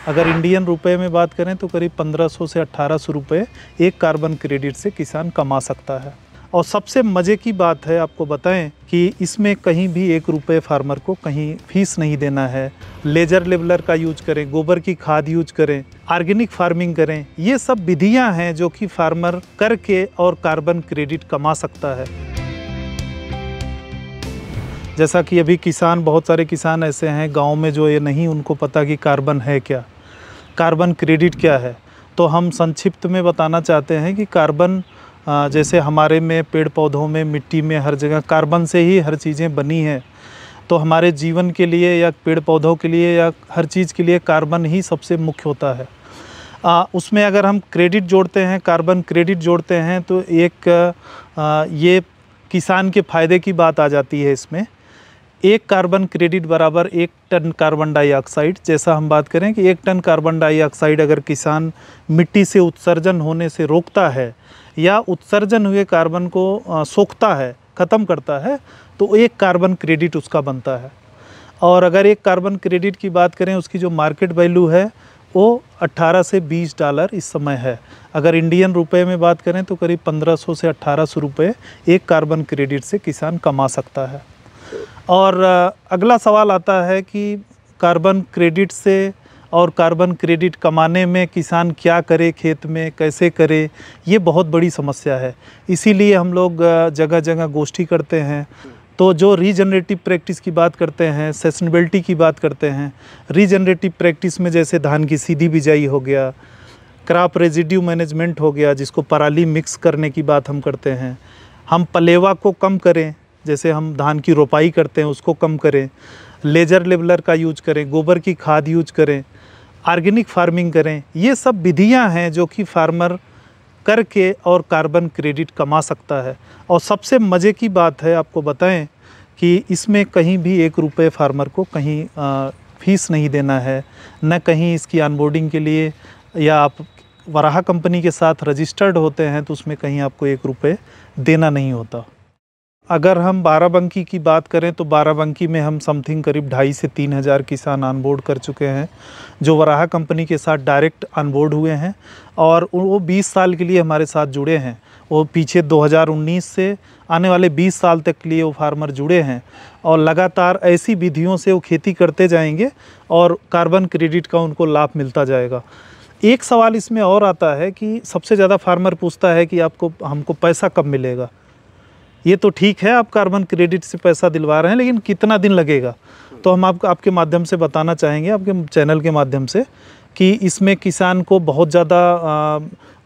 अगर इंडियन रुपए में बात करें तो करीब 1500 से 1800 रुपये एक कार्बन क्रेडिट से किसान कमा सकता है। और सबसे मज़े की बात है, आपको बताएं कि इसमें कहीं भी 1 रुपये फार्मर को कहीं फीस नहीं देना है। लेजर लेवलर का यूज करें, गोबर की खाद यूज करें, ऑर्गेनिक फार्मिंग करें, ये सब विधियां हैं जो कि फार्मर करके और कार्बन क्रेडिट कमा सकता है। जैसा कि अभी किसान, बहुत सारे किसान ऐसे हैं गांव में जो ये नहीं उनको पता कि कार्बन है क्या, कार्बन क्रेडिट क्या है। तो हम संक्षिप्त में बताना चाहते हैं कि कार्बन जैसे हमारे में पेड़ पौधों में, मिट्टी में, हर जगह कार्बन से ही हर चीज़ें बनी हैं। तो हमारे जीवन के लिए या पेड़ पौधों के लिए या हर चीज़ के लिए कार्बन ही सबसे मुख्य होता है। उसमें अगर हम क्रेडिट जोड़ते हैं, कार्बन क्रेडिट जोड़ते हैं, तो एक ये किसान के फ़ायदे की बात आ जाती है। इसमें 1 कार्बन क्रेडिट बराबर 1 टन कार्बन डाइऑक्साइड। जैसा हम बात करें कि 1 टन कार्बन डाइऑक्साइड अगर किसान मिट्टी से उत्सर्जन होने से रोकता है या उत्सर्जन हुए कार्बन को सोखता है, ख़त्म करता है, तो 1 कार्बन क्रेडिट उसका बनता है। और अगर 1 कार्बन क्रेडिट की बात करें, उसकी जो मार्केट वैल्यू है वो 18 से 20 डॉलर इस समय है। अगर इंडियन रुपए में बात करें तो करीब 1500 से 1800 रुपये 1 कार्बन क्रेडिट से किसान कमा सकता है। और अगला सवाल आता है कि कार्बन क्रेडिट से और कार्बन क्रेडिट कमाने में किसान क्या करे, खेत में कैसे करे, ये बहुत बड़ी समस्या है। इसीलिए हम लोग जगह जगह गोष्ठी करते हैं। तो जो रीजनरेटिव प्रैक्टिस की बात करते हैं, सस्टेनेबिलिटी की बात करते हैं, रीजनरेटिव प्रैक्टिस में जैसे धान की सीधी बिजाई हो गया, क्रॉप रेजिड्यू मैनेजमेंट हो गया, जिसको पराली मिक्स करने की बात हम करते हैं। हम पलेवा को कम करें, जैसे हम धान की रोपाई करते हैं उसको कम करें, लेजर लेवलर का यूज करें, गोबर की खाद यूज करें, ऑर्गेनिक फार्मिंग करें। ये सब विधियां हैं जो कि फार्मर करके और कार्बन क्रेडिट कमा सकता है। और सबसे मज़े की बात है, आपको बताएं कि इसमें कहीं भी 1 रुपये फार्मर को कहीं फीस नहीं देना है, न कहीं इसकी ऑनबोर्डिंग के लिए, या आप वराहा कंपनी के साथ रजिस्टर्ड होते हैं तो उसमें कहीं आपको 1 रुपये देना नहीं होता। अगर हम बाराबंकी की बात करें तो बाराबंकी में हम समथिंग करीब 2,500 से 3,000 किसान ऑनबोर्ड कर चुके हैं जो वराहा कंपनी के साथ डायरेक्ट ऑनबोर्ड हुए हैं, और वो 20 साल के लिए हमारे साथ जुड़े हैं। वो पीछे 2019 से आने वाले 20 साल तक के लिए वो फार्मर जुड़े हैं, और लगातार ऐसी विधियों से वो खेती करते जाएंगे और कार्बन क्रेडिट का उनको लाभ मिलता जाएगा। एक सवाल इसमें और आता है कि सबसे ज़्यादा फार्मर पूछता है कि हमको पैसा कब मिलेगा। ये तो ठीक है, आप कार्बन क्रेडिट से पैसा दिलवा रहे हैं, लेकिन कितना दिन लगेगा। तो हम आपके माध्यम से बताना चाहेंगे, आपके चैनल के माध्यम से, कि इसमें किसान को बहुत ज़्यादा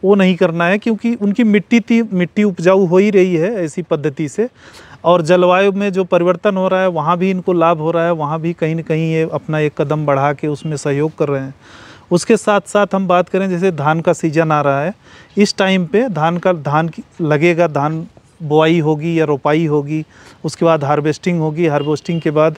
वो नहीं करना है, क्योंकि उनकी मिट्टी उपजाऊ हो ही रही है ऐसी पद्धति से, और जलवायु में जो परिवर्तन हो रहा है वहाँ भी इनको लाभ हो रहा है, वहाँ भी कहीं न कहीं ये अपना एक कदम बढ़ा के उसमें सहयोग कर रहे हैं। उसके साथ साथ हम बात करें, जैसे धान का सीजन आ रहा है, इस टाइम पे धान लगेगा, धान बुआई होगी या रोपाई होगी, उसके बाद हार्वेस्टिंग होगी। हार्वेस्टिंग के बाद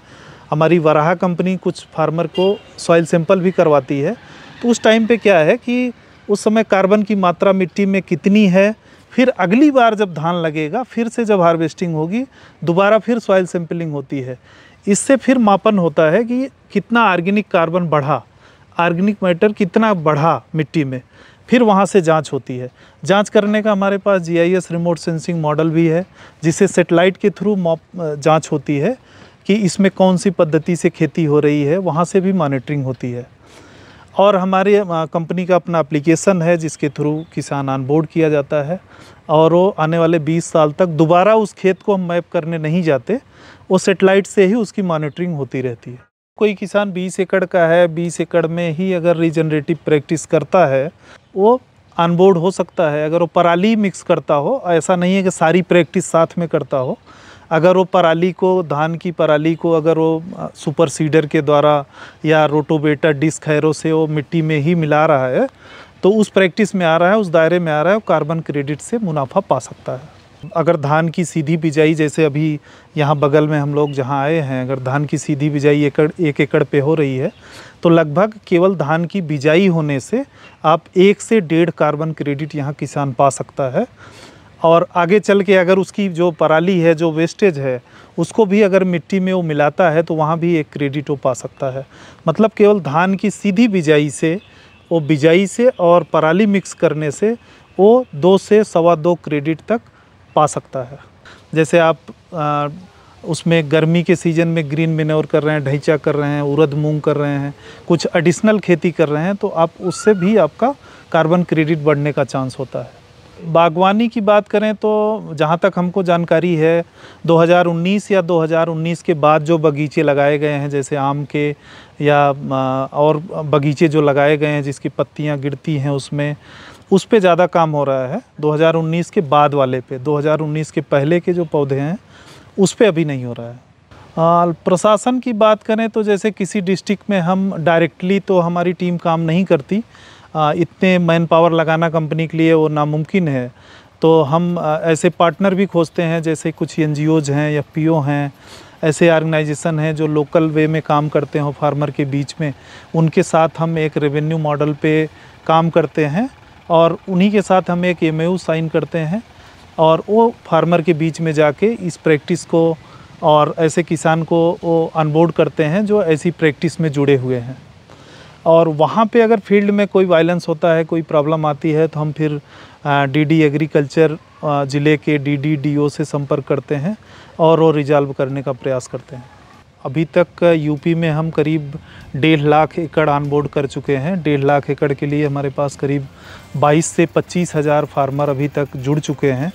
हमारी वराहा कंपनी कुछ फार्मर को सॉइल सैंपल भी करवाती है। तो उस टाइम पे क्या है कि उस समय कार्बन की मात्रा मिट्टी में कितनी है, फिर अगली बार जब धान लगेगा, फिर से जब हार्वेस्टिंग होगी, दोबारा फिर सॉइल सैंपलिंग होती है। इससे फिर मापन होता है कि कितना ऑर्गेनिक कार्बन बढ़ा, ऑर्गेनिक मैटर कितना बढ़ा मिट्टी में, फिर वहाँ से जांच होती है। जांच करने का हमारे पास GIS रिमोट सेंसिंग मॉडल भी है, जिससे सेटेलाइट के थ्रू जांच होती है कि इसमें कौन सी पद्धति से खेती हो रही है, वहाँ से भी मॉनिटरिंग होती है। और हमारे कंपनी का अपना एप्लीकेशन है जिसके थ्रू किसान ऑन बोर्ड किया जाता है, और वो आने वाले 20 साल तक दोबारा उस खेत को हम मैप करने नहीं जाते, वो सेटेलाइट से ही उसकी मॉनिटरिंग होती रहती है। कोई किसान 20 एकड़ का है, 20 एकड़ में ही अगर रीजनरेटिव प्रैक्टिस करता है, वो ऑनबोर्ड हो सकता है। अगर वो पराली मिक्स करता हो, ऐसा नहीं है कि सारी प्रैक्टिस साथ में करता हो, अगर वो पराली को, धान की पराली को अगर वो सुपर सीडर के द्वारा या रोटोवेटर डिस्क हैरो से वो मिट्टी में ही मिला रहा है, तो उस प्रैक्टिस में आ रहा है, उस दायरे में आ रहा है, वो कार्बन क्रेडिट से मुनाफा पा सकता है। अगर धान की सीधी बिजाई, जैसे अभी यहाँ बगल में हम लोग जहाँ आए हैं, अगर धान की सीधी बिजाई 1 एकड़ पे हो रही है, तो लगभग केवल धान की बिजाई होने से आप 1 से 1.5 कार्बन क्रेडिट यहाँ किसान पा सकता है। और आगे चल के अगर उसकी जो पराली है, जो वेस्टेज है, उसको भी अगर मिट्टी में वो मिलाता है तो वहाँ भी एक क्रेडिट वो पा सकता है। मतलब केवल धान की सीधी बिजाई से और पराली मिक्स करने से वो 2 से 2.25 क्रेडिट तक पा सकता है। जैसे आप उसमें गर्मी के सीज़न में ग्रीन मेन्योर कर रहे हैं, ढैंचा कर रहे हैं, उड़द मूंग कर रहे हैं, कुछ एडिशनल खेती कर रहे हैं, तो आप उससे भी आपका कार्बन क्रेडिट बढ़ने का चांस होता है। बागवानी की बात करें तो जहाँ तक हमको जानकारी है 2019 या 2019 के बाद जो बगीचे लगाए गए हैं, जैसे आम के या और बगीचे जो लगाए गए हैं जिसकी पत्तियाँ गिरती हैं, उस पे ज़्यादा काम हो रहा है 2019 के बाद वाले पे। 2019 के पहले के जो पौधे हैं उस पे अभी नहीं हो रहा है। प्रशासन की बात करें तो जैसे किसी डिस्ट्रिक्ट में हम डायरेक्टली तो हमारी टीम काम नहीं करती, इतने मैन पावर लगाना कंपनी के लिए वो नामुमकिन है। तो हम ऐसे पार्टनर भी खोजते हैं, जैसे कुछ NGOs हैं, FPO हैं, ऐसे ऑर्गेनाइजेशन हैं जो लोकल वे में काम करते हैं फार्मर के बीच में। उनके साथ हम एक रेवेन्यू मॉडल पे काम करते हैं और उन्हीं के साथ हम एक MOU साइन करते हैं और वो फार्मर के बीच में जाके इस प्रैक्टिस को और ऐसे किसान को वो ऑनबोर्ड करते हैं जो ऐसी प्रैक्टिस में जुड़े हुए हैं। और वहाँ पे अगर फील्ड में कोई वायलेंस होता है, कोई प्रॉब्लम आती है, तो हम फिर DD एग्रीकल्चर ज़िले के DD DO से संपर्क करते हैं और वो रिजॉल्व करने का प्रयास करते हैं। अभी तक यूपी में हम करीब 1.5 लाख एकड़ ऑनबोर्ड कर चुके हैं। 1.5 लाख एकड़ के लिए हमारे पास करीब 22 से 25 हज़ार फार्मर अभी तक जुड़ चुके हैं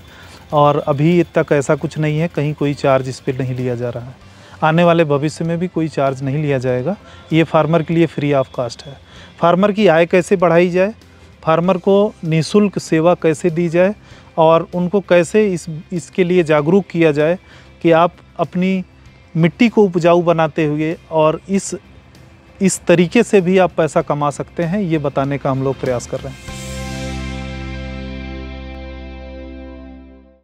और अभी तक ऐसा कुछ नहीं है कहीं कोई चार्ज इस पर नहीं लिया जा रहा है। आने वाले भविष्य में भी कोई चार्ज नहीं लिया जाएगा। ये फार्मर के लिए फ्री ऑफ कास्ट है। फार्मर की आय कैसे बढ़ाई जाए, फार्मर को निःशुल्क सेवा कैसे दी जाए और उनको कैसे इसके लिए जागरूक किया जाए कि आप अपनी मिट्टी को उपजाऊ बनाते हुए और इस तरीके से भी आप पैसा कमा सकते हैं, ये बताने का हम लोग प्रयास कर रहे हैं।